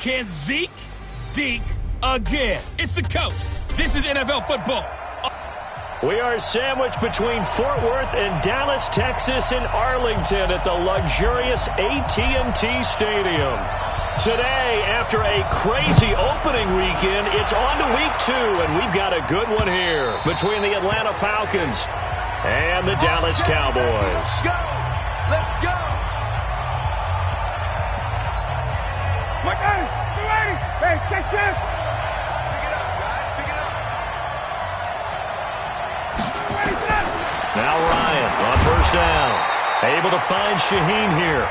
Can Zeke deke again? It's the coach. This is NFL football. We are sandwiched between Fort Worth and Dallas, Texas, and Arlington at the luxurious AT&T Stadium. Today, after a crazy opening weekend, it's on to week 2, and we've got a good one here between the Atlanta Falcons and the Dallas Cowboys. Let's go! Let's go! Hey, check this! Pick it up, guys. Pick it up. Now Ryan on first down. Able to find Shaheen here.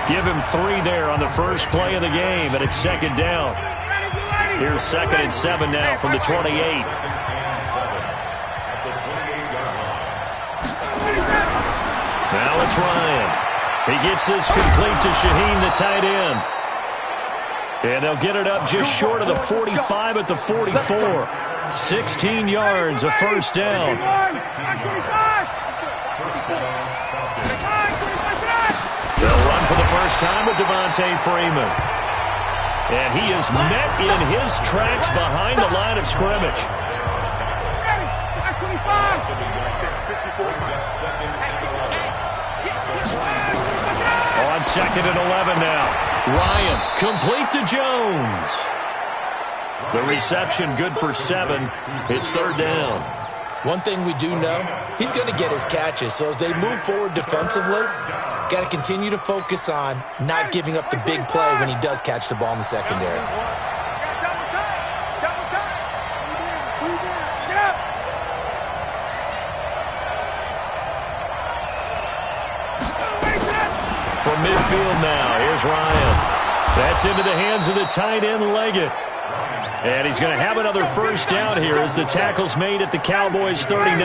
Give him 3 there on the first play of the game, and it's second down. Here's 2nd and 7 now from the 28. Now it's Ryan. He gets this complete to Shaheen, the tight end. And they'll get it up just short of the 45 at the 44. 16 yards, a first down. They'll run for the first time with Devontae Freeman. And he is met in his tracks behind the line of scrimmage. On 2nd and 11 now. Ryan, complete to Jones. The reception good for 7. It's 3rd down. One thing we do know, he's going to get his catches. So as they move forward defensively, got to continue to focus on not giving up the big play when he does catch the ball in the secondary. From midfield now, here's Ryan. That's into the hands of the tight end, Leggett. And he's going to have another first down here as the tackle's made at the Cowboys' 39.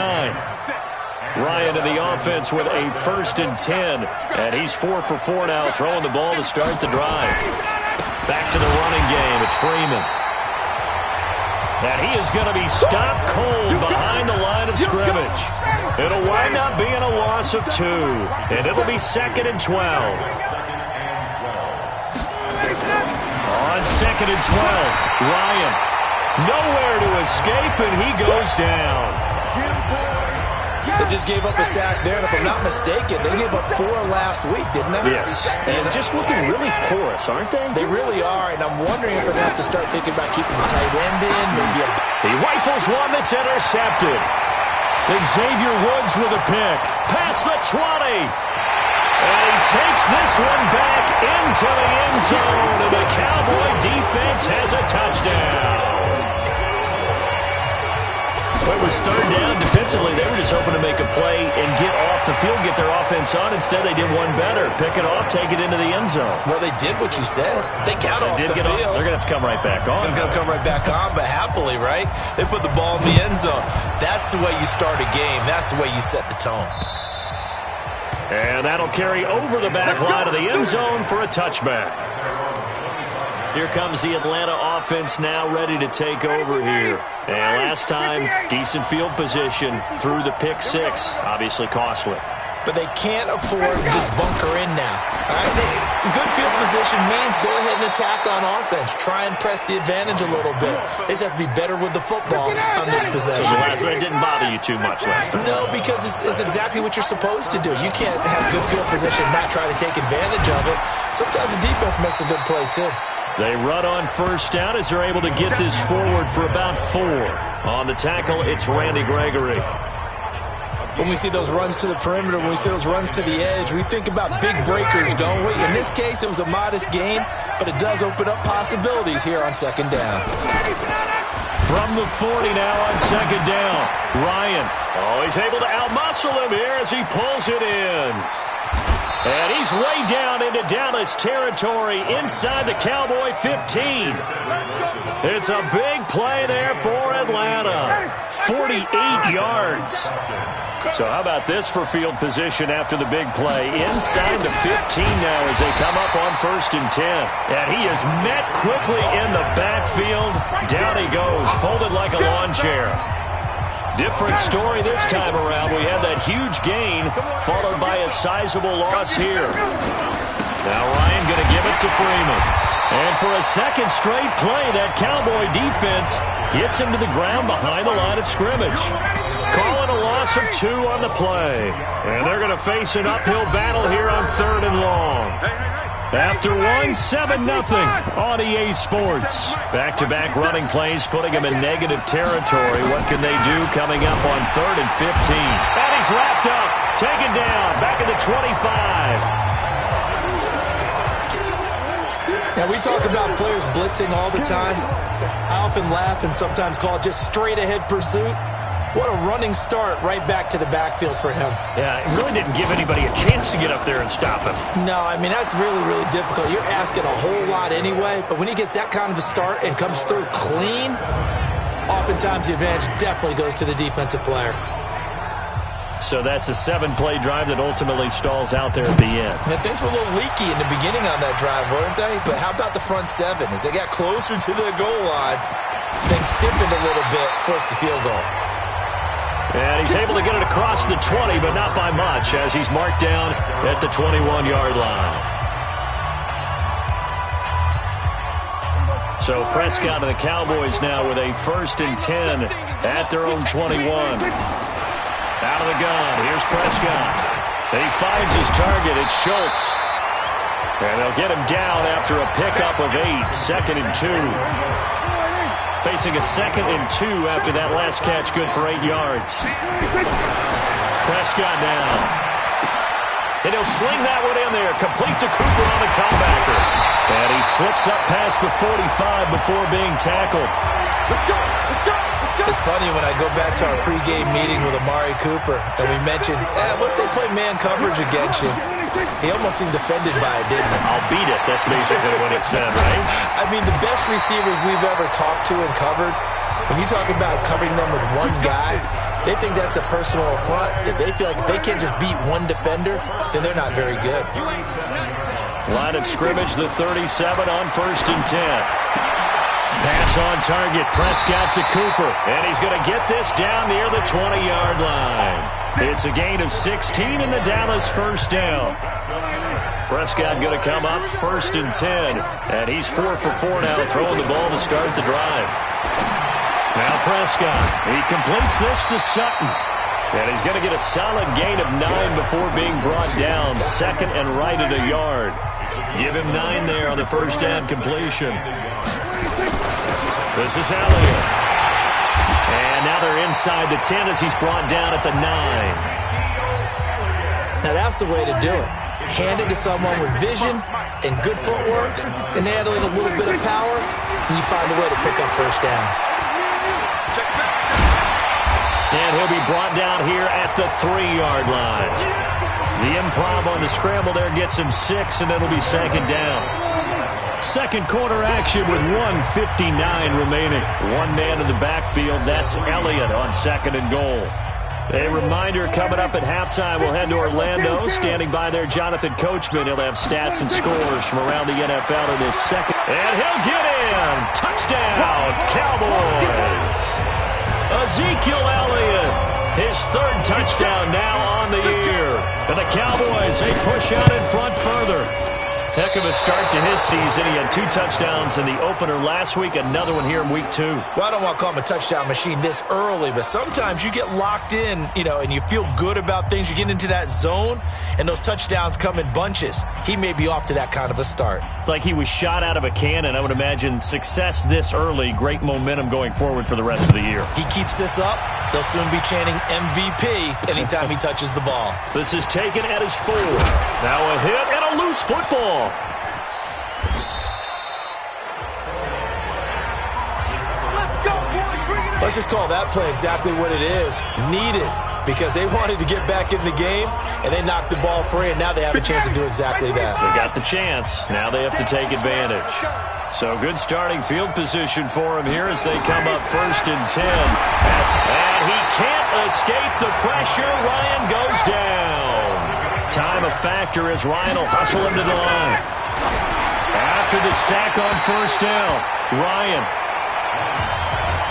Ryan in the offense with a 1st and 10. And he's 4 for 4 now, throwing the ball to start the drive. Back to the running game. It's Freeman. And he is going to be stopped cold behind the line of scrimmage. It'll wind up being a loss of 2. And it'll be 2nd and 12. On 2nd and 12, Ryan nowhere to escape, and he goes down. They just gave up a sack there, and if I'm not mistaken, they gave up 4 last week, didn't they? Yes, and just looking really porous, aren't they? They really are, and I'm wondering if they're going to have to start thinking about keeping the tight end in. Maybe He rifles one that's intercepted. Xavier Woods with a pick. Past the 20. And he takes this one back into the end zone, and the Cowboy defense has a touchdown. Well, it was 3rd down. Defensively, they were just hoping to make a play and get off the field, get their offense on. Instead, they did one better. Pick it off, take it into the end zone. Well, they did what you said. They got off the field. They're going to have to come right back on. They're going to come right back on, but happily, right? They put the ball in the end zone. That's the way you start a game. That's the way you set the tone. And that'll carry over the back line of the end zone for a touchback. Here comes the Atlanta offense now ready to take over here. And last time, decent field position through the pick 6. Obviously costly. But they can't afford to just bunker in now. All right? Good field position means go ahead and attack on offense. Try and press the advantage a little bit. They just have to be better with the football on this possession. So it didn't bother you too much last time. No, because it's exactly what you're supposed to do. You can't have good field position and not try to take advantage of it. Sometimes the defense makes a good play, too. They run on first down as they're able to get this forward for about 4. On the tackle, it's Randy Gregory. When we see those runs to the perimeter, when we see those runs to the edge, we think about big breakers, don't we? In this case, it was a modest gain, but it does open up possibilities here on 2nd down. From the 40 now on 2nd down, Ryan. Oh, he's able to outmuscle him here as he pulls it in. And he's way down into Dallas territory inside the Cowboy 15. It's a big play there for Atlanta. 48 yards. So how about this for field position after the big play? Inside the 15 now as they come up on 1st and 10. And he is met quickly in the backfield. Down he goes, folded like a lawn chair. Different story this time around. We had that huge gain, followed by a sizable loss here. Now Ryan going to give it to Freeman. And for a second straight play, that Cowboy defense gets him to the ground behind the line of scrimmage. Calling a loss of 2 on the play. And they're going to face an uphill battle here on 3rd and long. After 7-0 on EA Sports. Back-to-back running plays putting him in negative territory. What can they do coming up on 3rd and 15? And he's wrapped up, taken down, back at the 25. Now, we talk about players blitzing all the time. I often laugh and sometimes call it just straight-ahead pursuit. What a running start right back to the backfield for him. Yeah, it really didn't give anybody a chance to get up there and stop him. No, I mean, that's really, really difficult. You're asking a whole lot anyway, but when he gets that kind of a start and comes through clean, oftentimes the advantage definitely goes to the defensive player. So that's a 7-play drive that ultimately stalls out there at the end. And things were a little leaky in the beginning on that drive, weren't they? But how about the front 7? As they got closer to the goal line, things stiffened a little bit, forced the field goal. And he's able to get it across the 20, but not by much, as he's marked down at the 21-yard line. So Prescott and the Cowboys now with a 1st and 10 at their own 21. Out of the gun, here's Prescott. He finds his target, it's Schultz. And they'll get him down after a pickup of 8, 2nd and 2. Facing a 2nd and 2 after that last catch, good for 8 yards. Prescott now. And he'll sling that one in there, complete to Cooper on the comebacker. And he slips up past the 45 before being tackled. Let's go! Let's go! It's funny when I go back to our pregame meeting with Amari Cooper and we mentioned, what if they play man coverage against you? He almost seemed offended by it, didn't he? I'll beat it. That's basically what it said, right? I mean, the best receivers we've ever talked to and covered, when you talk about covering them with one guy, they think that's a personal affront. If they feel like if they can't just beat one defender, then they're not very good. Line of scrimmage, the 37 on 1st and 10. Pass on target, Prescott to Cooper. And he's going to get this down near the 20-yard line. It's a gain of 16 in the Dallas 1st down. Prescott going to come up 1st and 10. And he's 4 for 4 now, throwing the ball to start the drive. Now Prescott, he completes this to Sutton. And he's going to get a solid gain of 9 before being brought down. 2nd and right at a yard. Give him 9 there on the 1st down completion. This is Elliott. And now they're inside the 10 as he's brought down at the 9. Now that's the way to do it. Hand it to someone with vision and good footwork and add in a little bit of power, and you find a way to pick up 1st downs. And he'll be brought down here at the 3-yard line. The improv on the scramble there gets him 6, and it'll be 2nd down. 2nd quarter action with 1:59 remaining. One man in the backfield, that's Elliott on 2nd and goal. A reminder coming up at halftime, we'll head to Orlando. Standing by there, Jonathan Coachman. He'll have stats and scores from around the NFL in this 2nd. And he'll get in. Touchdown, Cowboys. Ezekiel Elliott, his 3rd touchdown now on the year. And the Cowboys, they push out in front further. Heck of a start to his season. He had 2 touchdowns in the opener last week, another one here in week 2. Well, I don't want to call him a touchdown machine this early, but sometimes you get locked in, and you feel good about things. You get into that zone, and those touchdowns come in bunches. He may be off to that kind of a start. It's like he was shot out of a cannon. I would imagine success this early, great momentum going forward for the rest of the year. He keeps this up, they'll soon be chanting MVP anytime he touches the ball. This is taken at his 4. Now a hit and a loose football. Let's just call that play exactly what it is. Needed, because they wanted to get back in the game, and they knocked the ball free, and now they have a chance to do exactly that. They got the chance. Now they have to take advantage. So good starting field position for him here as they come up 1st and 10. And he can't escape the pressure. Ryan goes down. Time a factor as Ryan will hustle him to the line. After the sack on 1st down, Ryan.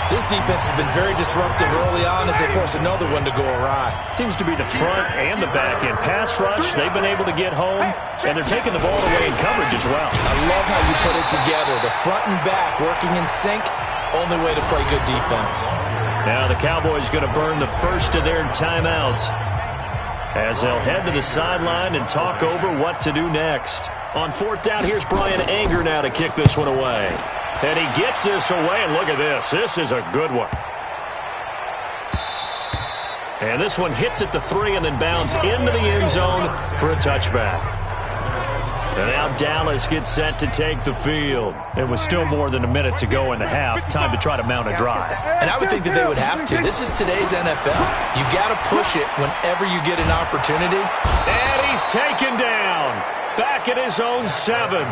This defense has been very disruptive early on as they force another one to go awry. Seems to be the front and the back end. Pass rush, they've been able to get home, and they're taking the ball away in coverage as well. I love how you put it together. The front and back working in sync, only way to play good defense. Now the Cowboys going to burn the first of their timeouts as they'll head to the sideline and talk over what to do next. On fourth down, here's Brian Anger now to kick this one away. And he gets this away, and look at this. This is a good one. And this one hits at the 3 and then bounds into the end zone for a touchback. And now Dallas gets set to take the field. It was still more than a minute to go in the half. Time to try to mount a drive. And I would think that they would have to. This is today's NFL. You got to push it whenever you get an opportunity. And he's taken down. Back at his own 7.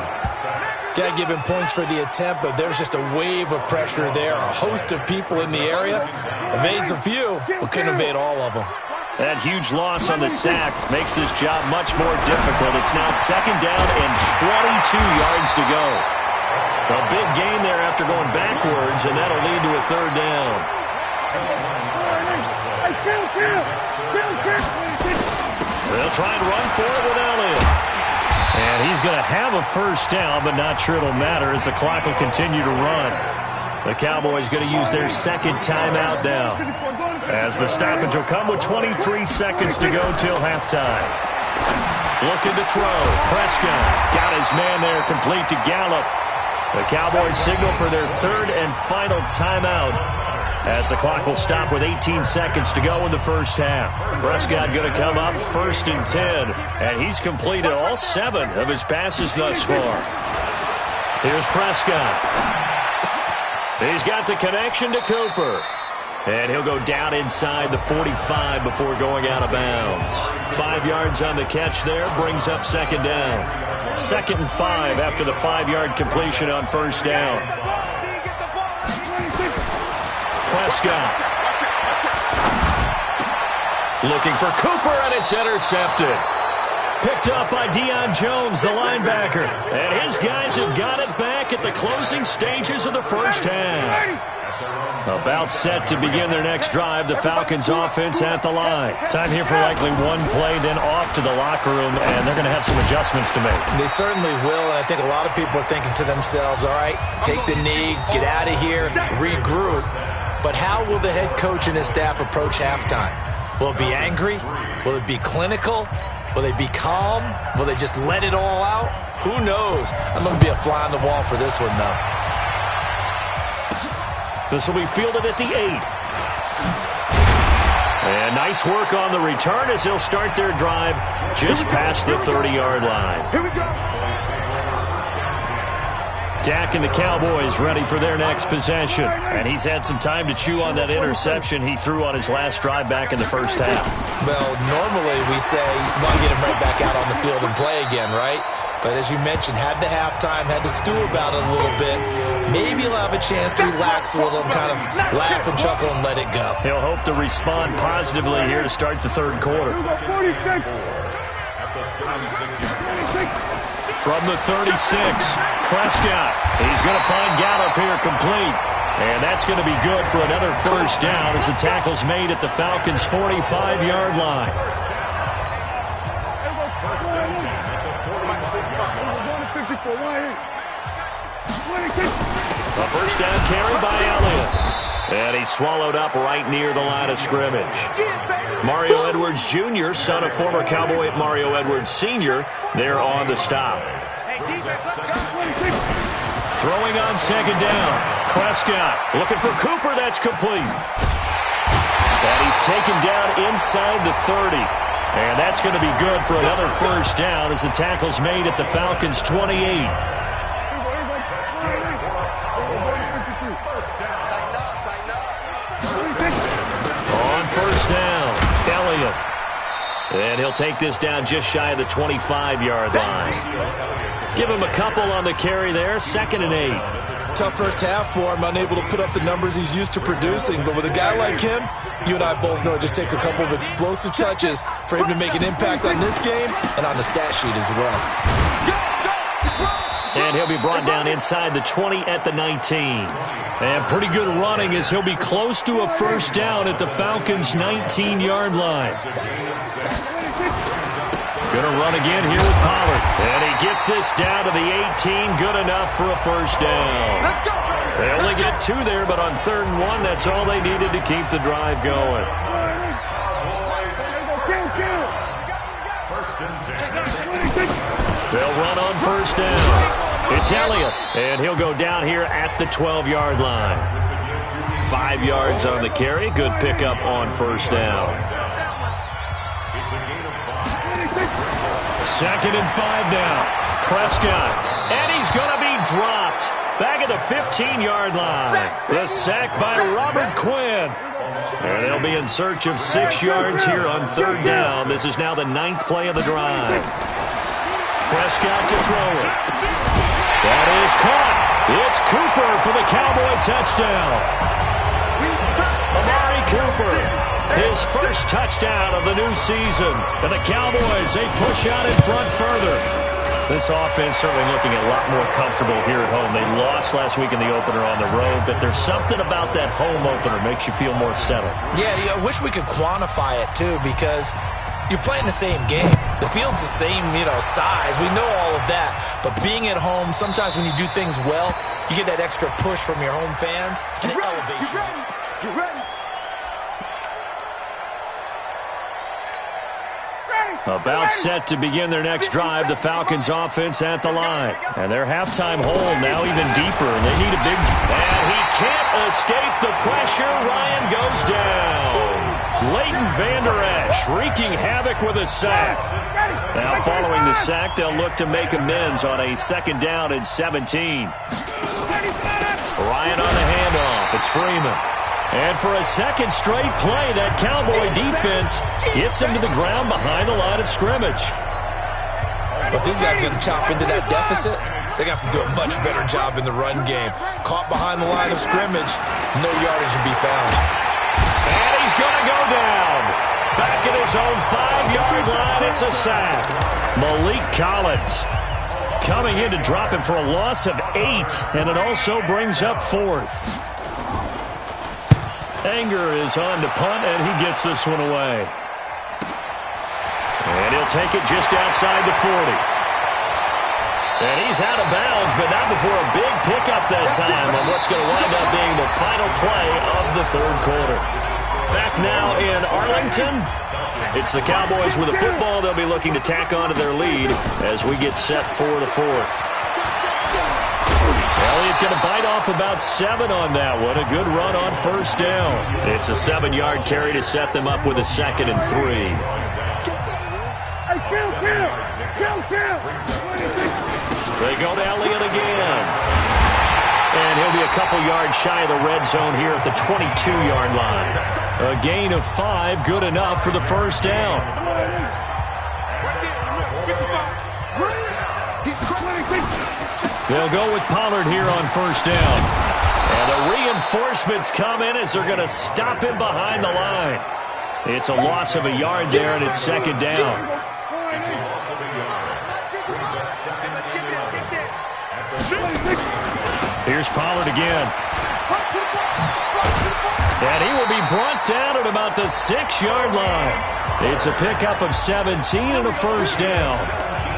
Got to give him points for the attempt, but there's just a wave of pressure there. A host of people in the area. Evades a few, but couldn't evade all of them. That huge loss on the sack makes this job much more difficult. It's now second down and 22 yards to go. A big gain there after going backwards, and that'll lead to a third down. They'll try and run for it with Elliott. And he's going to have a first down, but not sure it'll matter as the clock will continue to run. The Cowboys going to use their second timeout now, as the stoppage will come with 23 seconds to go till halftime. Looking to throw. Prescott got his man there, complete to Gallup. The Cowboys signal for their third and final timeout, as the clock will stop with 18 seconds to go in the first half. Prescott going to come up first and 10, and he's completed all 7 of his passes thus far. Here's Prescott. He's got the connection to Cooper, and he'll go down inside the 45 before going out of bounds. 5 yards on the catch there, brings up second down. 2nd and 5 after the 5-yard completion on first down. Prescott looking for Cooper, and it's intercepted. Picked up by Deion Jones, the linebacker. And his guys have got it back at the closing stages of the first half. About set to begin their next drive, the Falcons offense at the line. Time here for likely one play, then off to the locker room, and they're going to have some adjustments to make. They certainly will, and I think a lot of people are thinking to themselves, all right, take the knee, get out of here, regroup. But how will the head coach and his staff approach halftime? Will it be angry? Will it be clinical? Will they be calm? Will they just let it all out? Who knows? I'm going to be a fly on the wall for this one, though. This will be fielded at the 8. And nice work on the return as they'll start their drive just past the 30-yard line. Here we go. Dak and the Cowboys ready for their next possession. And he's had some time to chew on that interception he threw on his last drive back in the first half. Well, normally we say, want to get him right back out on the field and play again, right? But as you mentioned, had the halftime, had to stew about it a little bit. Maybe he'll have a chance to relax a little and kind of laugh and chuckle and let it go. He'll hope to respond positively here to start the third quarter. From the 36, Prescott. He's going to find Gallup here complete. And that's going to be good for another first down as the tackle's made at the Falcons' 45-yard line. A first down carry by Elliott. And he's swallowed up right near the line of scrimmage. Mario Edwards Jr., son of former Cowboy Mario Edwards Sr., there on the stop. Throwing on second down. Prescott looking for Cooper. That's complete. And he's taken down inside the 30. And that's going to be good for another first down as the tackle's made at the Falcons' 28. First down, Elliott. And he'll take this down just shy of the 25-yard line. Give him a couple on the carry there, 2nd and 8. Tough first half for him, unable to put up the numbers he's used to producing. But with a guy like him, you and I both know it just takes a couple of explosive touches for him to make an impact on this game and on the stat sheet as well. And he'll be brought down inside the 20 at the 19. And pretty good running as he'll be close to a first down at the Falcons' 19-yard line. Gonna run again here with Pollard. And he gets this down to the 18. Good enough for a first down. They only get 2 there, but on 3rd and 1, that's all they needed to keep the drive going. They'll run on first down. It's Elliott, and he'll go down here at the 12-yard line. 5 yards on the carry. Good pickup on first down. 2nd and 5 now. Prescott, and he's going to be dropped. Back at the 15-yard line. The sack by Robert Quinn. And they'll be in search of 6 yards here on 3rd down. This is now the 9th play of the drive. Prescott to throw it. That is caught. It's Cooper for the Cowboy touchdown. Amari Cooper, his first touchdown of the new season. And the Cowboys, they push out in front further. This offense certainly looking a lot more comfortable here at home. They lost last week in the opener on the road, but there's something about that home opener makes you feel more settled. Yeah, I wish we could quantify it, too, because you're playing the same game. The field's the same, size. We know all of that. But being at home, sometimes when you do things well, you get that extra push from your home fans, and it elevates you. You ready? About set to begin their next drive, the Falcons offense at the line. And their halftime hole now even deeper. They need a big... And he can't escape the pressure. Ryan goes down. Leighton Vander Esch wreaking havoc with a sack. Now following the sack, they'll look to make amends on a 2nd down and 17. Ryan on the handoff. It's Freeman. And for a 2nd straight play, that Cowboy defense gets him to the ground behind the line of scrimmage. But these guys are going to chop into that deficit. They're going to have to do a much better job in the run game. Caught behind the line of scrimmage, no yardage to be found. And he's going to go down. Back at his own 5-yard line, it's a sack. Malik Collins coming in to drop him for a loss of 8, and it also brings up 4th. Anger is on to punt, and he gets this one away. And he'll take it just outside the 40. And he's out of bounds, but not before a big pickup that time on what's going to wind up being the final play of the 3rd quarter. Back now in Arlington, it's the Cowboys with the football. They'll be looking to tack on to their lead as we get set for the 4th. Elliott going to bite off about 7 on that one. A good run on first down. It's a 7-yard carry to set them up with a 2nd and 3. They go to Elliott again. And he'll be a couple yards shy of the red zone here at the 22-yard line. A gain of 5, good enough for the first down. They'll go with Pollard here on first down. And the reinforcements come in as they're going to stop him behind the line. It's a loss of a yard there, and it's 2nd down. Here's Pollard again. And he will be brought down at about the 6-yard line. It's a pickup of 17 and a first down.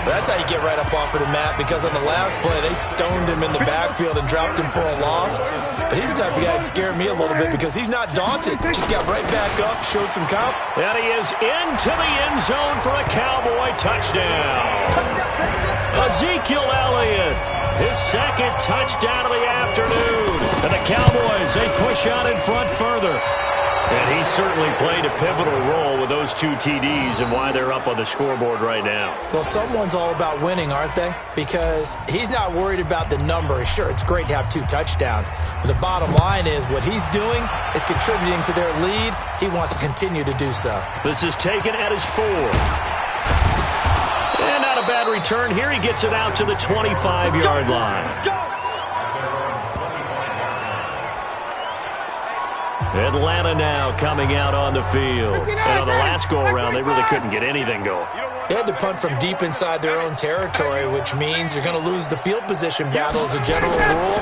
That's how you get right up off of the mat, because on the last play, they stoned him in the backfield and dropped him for a loss. But he's the type of guy that scared me a little bit because he's not daunted. Just got right back up, showed some comp. And he is into the end zone for a Cowboy touchdown. Ezekiel Elliott, his 2nd touchdown of the afternoon. And the Cowboys, they push out in front further. And he certainly played a pivotal role with those 2 TDs and why they're up on the scoreboard right now. Well, someone's all about winning, aren't they? Because he's not worried about the number. Sure, it's great to have 2 touchdowns. But the bottom line is what he's doing is contributing to their lead. He wants to continue to do so. This is taken at his 4. And not a bad return here. He gets it out to the 25-yard line. Atlanta now coming out on the field. And on the last go-around, they really couldn't get anything going. They had to punt from deep inside their own territory, which means you're going to lose the field position battle as a general rule.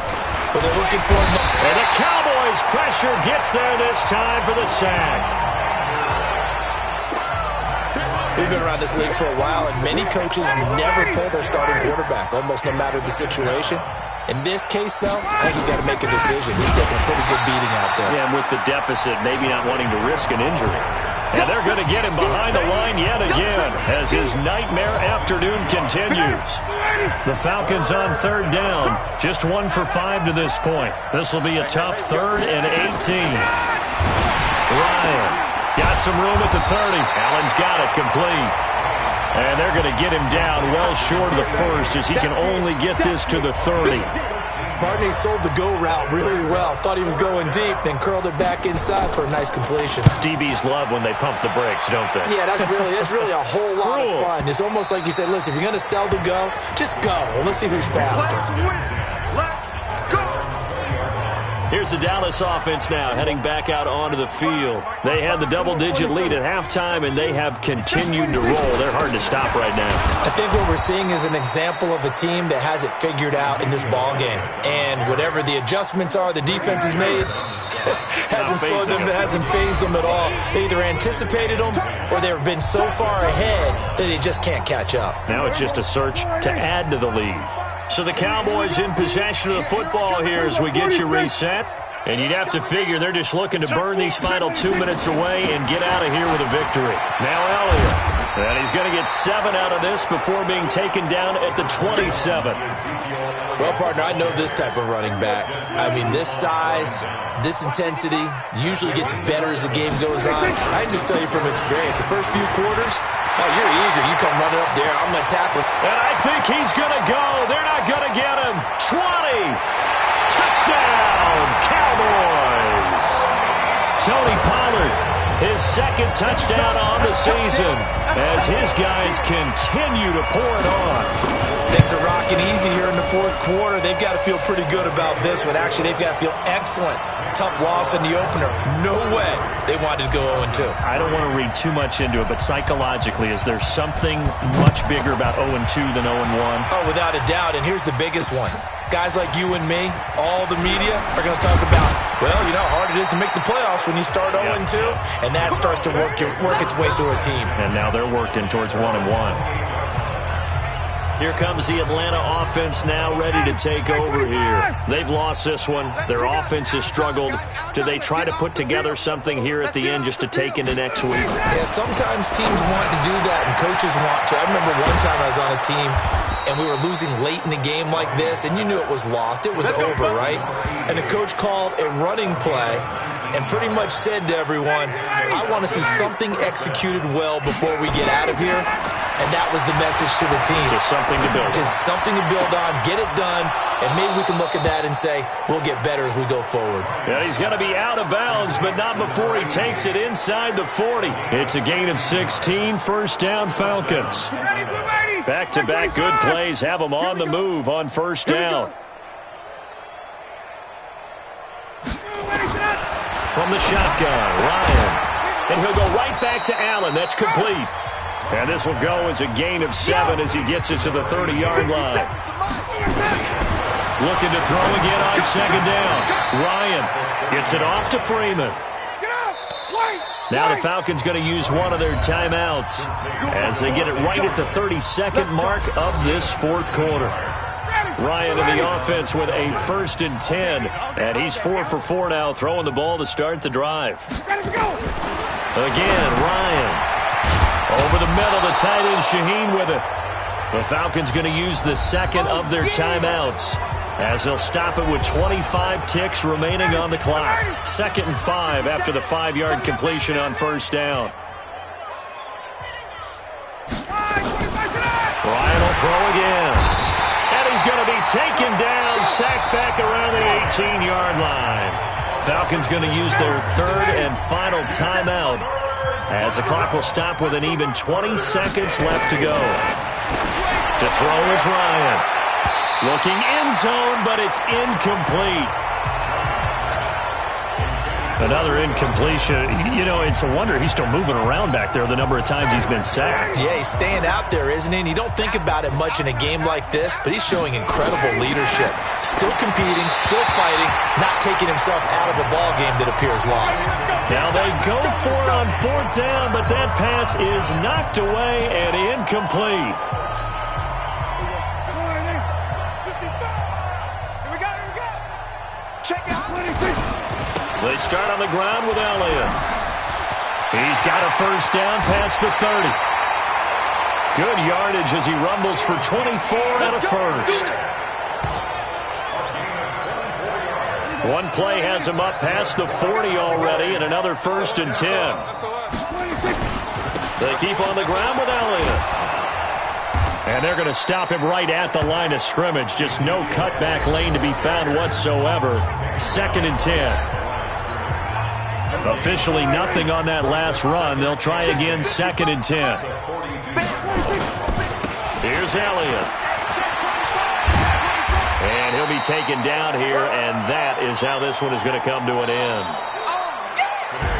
But they're looking for and the Cowboys' pressure gets there this time for the sack. We've been around this league for a while, and many coaches never pull their starting quarterback, almost no matter the situation. In this case, though, I think he's got to make a decision. He's taking a pretty good beating out there. Yeah, and with the deficit, maybe not wanting to risk an injury. And they're going to get him behind the line yet again as his nightmare afternoon continues. The Falcons on third down, just 1 for 5 to this point. This will be a tough 3rd and 18. Ryan got some room at the 30. Allen's got it complete. And they're going to get him down well short of the first as he can only get this to the 30. Barney sold the go route really well. Thought he was going deep, then curled it back inside for a nice completion. DBs love when they pump the brakes, don't they? Yeah, that's really a whole lot of fun. It's almost like you said, listen, if you're going to sell the go, just go. Well, let's see who's faster. Here's the Dallas offense now heading back out onto the field. They had the double-digit lead at halftime, and they have continued to roll. They're hard to stop right now. I think what we're seeing is an example of a team that has it figured out in this ballgame. And whatever the adjustments are the defense has made, hasn't phased them at all. They either anticipated them or they've been so far ahead that they just can't catch up. Now it's just a search to add to the lead. So the Cowboys in possession of the football here as we get you reset. And you'd have to figure they're just looking to burn these final 2 minutes away and get out of here with a victory. Now Elliott. And he's going to get 7 out of this before being taken down at the 27. Well, partner, I know this type of running back. I mean, this size, this intensity usually gets better as the game goes on. I can just tell you from experience, the first few quarters, oh, you're eager. You come running up there. I'm going to tackle. And I think he's going to go. They're not going to get him. 20. Touchdown, Cowboys. Tony Pollard, his second touchdown on the season as his guys continue to pour it on. Things are rocking easy here in the fourth quarter. They've got to feel pretty good about this one. Actually, they've got to feel excellent. Tough loss in the opener. No way they wanted to go 0-2. I don't want to read too much into it, but psychologically, is there something much bigger about 0-2 than 0-1? Oh, without a doubt, and here's the biggest one. Guys like you and me, all the media, are going to talk about, well, you know how hard it is to make the playoffs when you start 0-2, and that starts to work its way through a team. And now they're working towards 1-1. Here comes the Atlanta offense now ready to take over here. They've lost this one. Their offense has struggled. Do they try to put together something here at the end just to take into next week? Yeah, sometimes teams want to do that and coaches want to. I remember one time I was on a team and we were losing late in the game like this, and you knew it was lost. It was over, right? And the coach called a running play and pretty much said to everyone, I want to see something executed well before we get out of here. And that was the message to the team. Just something to build on. Just something to build on, get it done, and maybe we can look at that and say, we'll get better as we go forward. Yeah, he's going to be out of bounds, but not before he takes it inside the 40. It's a gain of 16, first down Falcons. Back-to-back good plays have them on the move on first down. From the shotgun, Ryan. And he'll go right back to Allen. That's complete. And this will go as a gain of 7 as he gets it to the 30-yard line. Looking to throw again on second down. Ryan gets it off to Freeman. Now the Falcons going to use one of their timeouts as they get it right at the 32nd mark of this fourth quarter. Ryan in the offense with a 1st and 10. And he's 4 for 4 now, throwing the ball to start the drive. Again, Ryan. Over the middle, the tight end Shaheen with it. The Falcons going to use the second of their timeouts as they'll stop it with 25 ticks remaining on the clock. 2nd and 5 after the 5-yard completion on first down. Ryan will throw again. And he's going to be taken down, sacked back around the 18-yard line. Falcons going to use their 3rd and final timeout as the clock will stop with an even 20 seconds left to go. To throw is Ryan. Looking end zone, but it's incomplete. Another incompletion. You know, it's a wonder he's still moving around back there the number of times he's been sacked. Yeah, he's staying out there, isn't he? And you don't think about it much in a game like this, but he's showing incredible leadership. Still competing, still fighting, not taking himself out of a ball game that appears lost. Now they go for it on 4th down, but that pass is knocked away and incomplete. They start on the ground with Elliott. He's got a first down past the 30. Good yardage as he rumbles for 24 and a first. One play has him up past the 40 already, and another 1st and 10. They keep on the ground with Elliott. And they're going to stop him right at the line of scrimmage. Just no cutback lane to be found whatsoever. 2nd and 10. Officially nothing on that last run. They'll try again, 2nd and 10. Here's Elliott. And he'll be taken down here, and that is how this one is going to come to an end.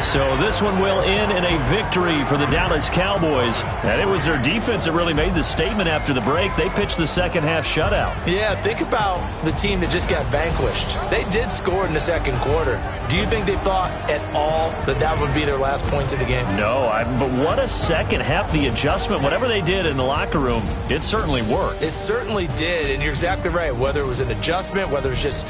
So this one will end in a victory for the Dallas Cowboys. And it was their defense that really made the statement after the break. They pitched the second half shutout. Yeah, think about the team that just got vanquished. They did score in the second quarter. Do you think they thought at all that that would be their last points of the game? No, but what a second half. The adjustment, whatever they did in the locker room, it certainly worked. It certainly did, and you're exactly right. Whether it was an adjustment, whether it was just